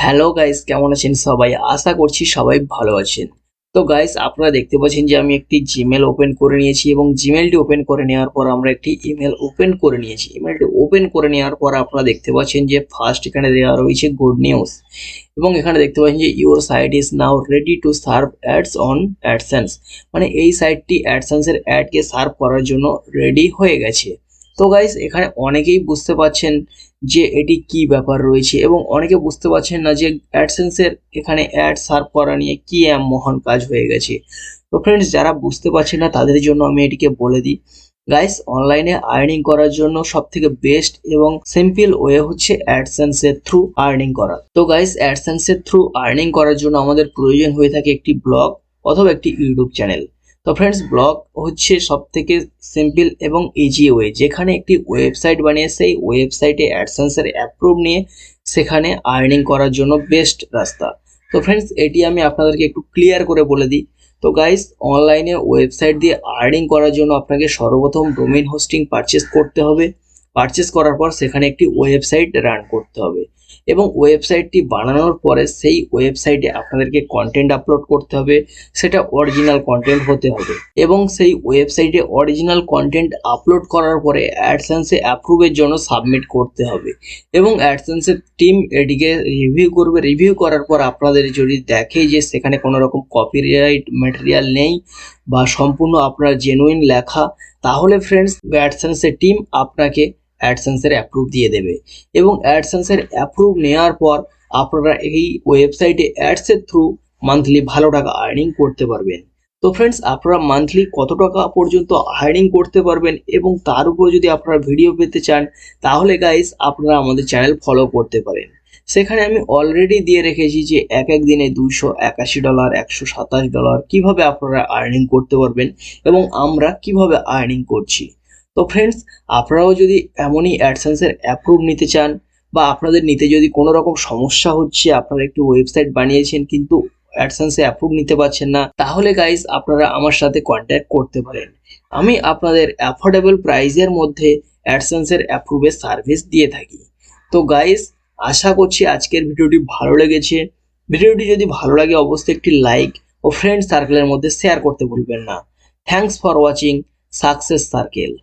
Hello guys, কেমন আছেন সবাই? আশা করছি সবাই ভালো আছেন। তো গাইস, আপনারা দেখতে পাচ্ছেন যে আমি একটি জিমেল ওপেন করে নিয়েছি এবং জিমেলটি ওপেন করে নেওয়ার পর আমরা একটি ইমেল ওপেন করে নিয়েছি। ইমেলটি ওপেন করে নেওয়ার পর আপনারা দেখতে পাচ্ছেন যে ফার্স্ট এখানে দেওয়া রয়েছে গুড নিউজ এবং এখানে দেখতে পাচ্ছেন যে your site is now ready to serve ads on AdSense. মানে এই সাইটটি অ্যাডসেন্সের অ্যাডকে সার্ভ করার জন্য রেডি হয়ে গেছে। তো গাইস, এখানে অনেকেই বুঝতে পারছেন যে এটি কি ব্যাপার রয়েছে এবং অনেকে বুঝতে পারছেন না যে অ্যাডসেন্সের এখানে অ্যাড সার্ভ করা নিয়ে কি মহান কাজ হয়ে গেছে। তো ফ্রেন্ডস, যারা বুঝতে পারছেন না তাদের জন্য আমি এটিকে বলে দিই। গাইস, অনলাইনে আর্নিং করার জন্য সব থেকে বেস্ট এবং সিম্পল ওয়ে হচ্ছে অ্যাডসেন্সের থ্রু আর্নিং করা। তো গাইস, অ্যাডসেন্সের থ্রু আর্নিং করার জন্য আমাদের প্রয়োজন হয়ে থাকে একটি ব্লগ অথবা একটি ইউটিউব চ্যানেল। তো ফ্রেন্ডস, ব্লগ হচ্ছে সব থেকে সিম্পল এবং ইজি ওয়ে, যেখানে একটি ওয়েবসাইট বানিয়ে সেই ওয়েবসাইটে অ্যাডসেন্সের অ্যাপ্রুভ নিয়ে সেখানে আর্নিং করার জন্য বেস্ট রাস্তা। তো ফ্রেন্ডস, এটি আমি আপনাদেরকে একটু ক্লিয়ার করে বলে দিই। তো গাইস, অনলাইনে ওয়েবসাইট দিয়ে আর্নিং করার জন্য আপনাকে সর্বপ্রথম ডোমেইন হোস্টিং পারচেস করতে হবে। পারচেস করার পর সেখানে একটি ওয়েবসাইট রান করতে হবে এবং ওয়েবসাইটটি বানানোর পরে সেই ওয়েবসাইটে আপনাদেরকে কন্টেন্ট আপলোড করতে হবে। সেটা অরিজিনাল কন্টেন্ট হতে হবে এবং সেই ওয়েবসাইটে অরিজিনাল কন্টেন্ট আপলোড করার পরে অ্যাডসেন্সে অ্যাপ্রুভের জন্য সাবমিট করতে হবে এবং অ্যাডসেন্সের টিম এটিকে রিভিউ করবে। রিভিউ করার পর আপনাদের যদি দেখে যে সেখানে কোনো রকম কপিরাইট ম্যাটেরিয়াল নেই বা সম্পূর্ণ আপনার জেনুইন লেখা, তাহলে ফ্রেন্ডস অ্যাডসেন্সের টিম আপনাকে অ্যাডসেন্সের অ্যাপ্রুভ দিয়ে দেবে এবং অ্যাডসেন্সের অ্যাপ্রুভ নেওয়ার পর আপনারা এই ওয়েবসাইটে অ্যাডসের থ্রু মান্থলি ভালো টাকা আর্নিং করতে পারবেন। তো ফ্রেন্ডস, আপনারা মান্থলি কত টাকা পর্যন্ত আর্নিং করতে পারবেন এবং তার উপর যদি আপনারা ভিডিও পেতে চান, তাহলে গাইস আপনারা আমাদের চ্যানেল ফলো করতে পারেন। সেখানে আমি অলরেডি দিয়ে রেখেছি যে এক এক দিনে $281, $127 কিভাবে আপনারা আর্নিং করতে পারবেন এবং আমরা কিভাবে আর্নিং করছি। তো ফ্রেন্ডস, আপনারাও যদি এমনই অ্যাডসেন্সের অ্যাপ্রুভ নিতে চান বা আপনাদের নিতে যদি কোনো রকম সমস্যা হচ্ছে, আপনারা একটি ওয়েবসাইট বানিয়েছেন কিন্তু অ্যাডসেন্সে অ্যাপ্রুভ নিতে পারছেন না, তাহলে গাইস আপনারা আমার সাথে কন্ট্যাক্ট করতে পারেন। আমি আপনাদের অ্যাফোর্ডেবল প্রাইসের মধ্যে অ্যাডসেন্সের অ্যাপ্রুভের সার্ভিস দিয়ে থাকি। তো গাইস, আশা করছি আজকের ভিডিওটি ভালো লেগেছে। ভিডিওটি যদি ভালো লাগে অবশ্যই একটি লাইক ও ফ্রেন্ড সার্কেলের মধ্যে শেয়ার করতে ভুলবেন না। Thanks for watching success circle.